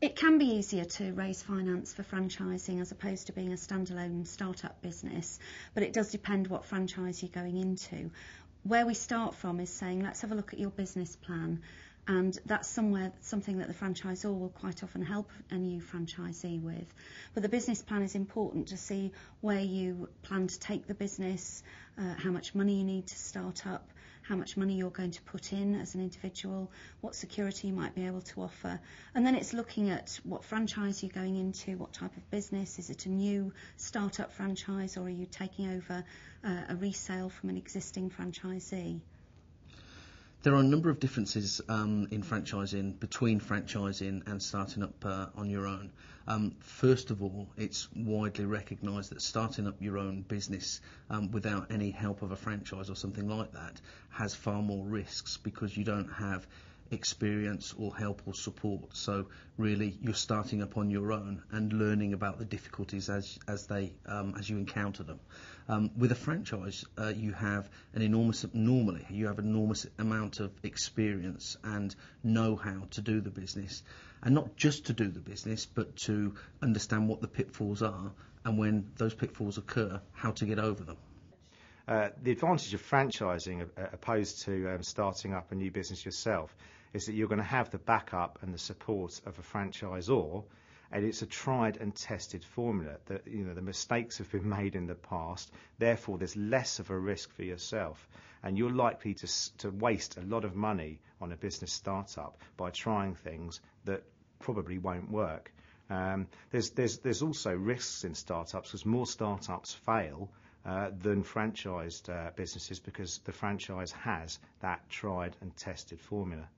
It can be easier to raise finance for franchising as opposed to being a standalone startup business, but it does depend what franchise you're going into. Where we start from is saying, let's have a look at your business plan, and that's something that the franchisor will quite often help a new franchisee with. But the business plan is important to see where you plan to take the business, how much money you need to start up, how much money you're going to put in as an individual, what security you might be able to offer. And then it's looking at what franchise you're going into, what type of business. Is it a new start-up franchise, or are you taking over a resale from an existing franchisee? There are a number of differences in franchising, between franchising and starting up on your own. First of all, it's widely recognised that starting up your own business without any help of a franchise or something like that has far more risks, because you don't have experience or help or support. So really, you're starting up on your own and learning about the difficulties as you encounter them. With a franchise, you have an enormous amount of experience and know-how to do the business, and not just to do the business, but to understand what the pitfalls are, and when those pitfalls occur, how to get over them. The advantage of franchising opposed to starting up a new business yourself is that you're going to have the backup and the support of a franchisor, and it's a tried and tested formula that, the mistakes have been made in the past, therefore there's less of a risk for yourself, and you're likely to waste a lot of money on a business startup by trying things that probably won't work. There's also risks in startups, because more startups fail than franchised businesses, because the franchise has that tried and tested formula.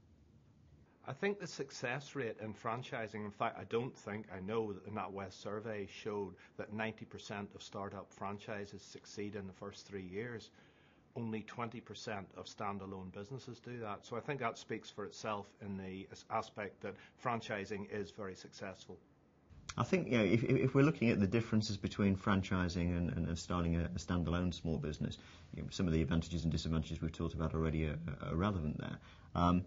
I think the success rate in franchising, in fact, I know that in that West survey showed that 90% of startup franchises succeed in the first 3 years. Only 20% of standalone businesses do that. So I think that speaks for itself in the aspect that franchising is very successful. I think if we're looking at the differences between franchising and starting a standalone small business, some of the advantages and disadvantages we've talked about already are relevant there.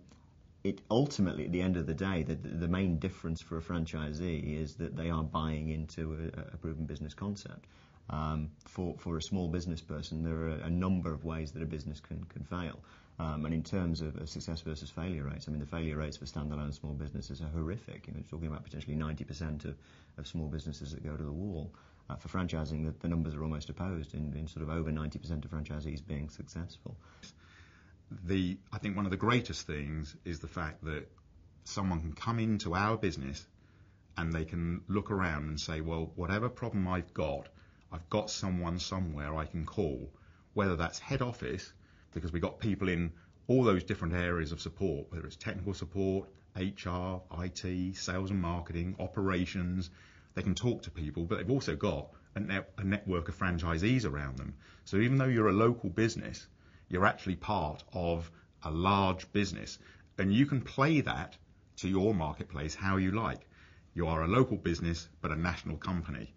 It ultimately, at the end of the day, the main difference for a franchisee is that they are buying into a proven business concept. For a small business person, there are a number of ways that a business can fail. And in terms of success versus failure rates, the failure rates for standalone small businesses are horrific. You're talking about potentially 90% of small businesses that go to the wall. For franchising, the numbers are almost opposed, in sort of over 90% of franchisees being successful. I think one of the greatest things is the fact that someone can come into our business and they can look around and say, well, whatever problem I've got someone somewhere I can call, whether that's head office, because we've got people in all those different areas of support, whether it's technical support, HR, IT, sales and marketing, operations. They can talk to people, but they've also got a network of franchisees around them. So even though you're a local business, you're actually part of a large business, and you can play that to your marketplace how you like. You are a local business, but a national company.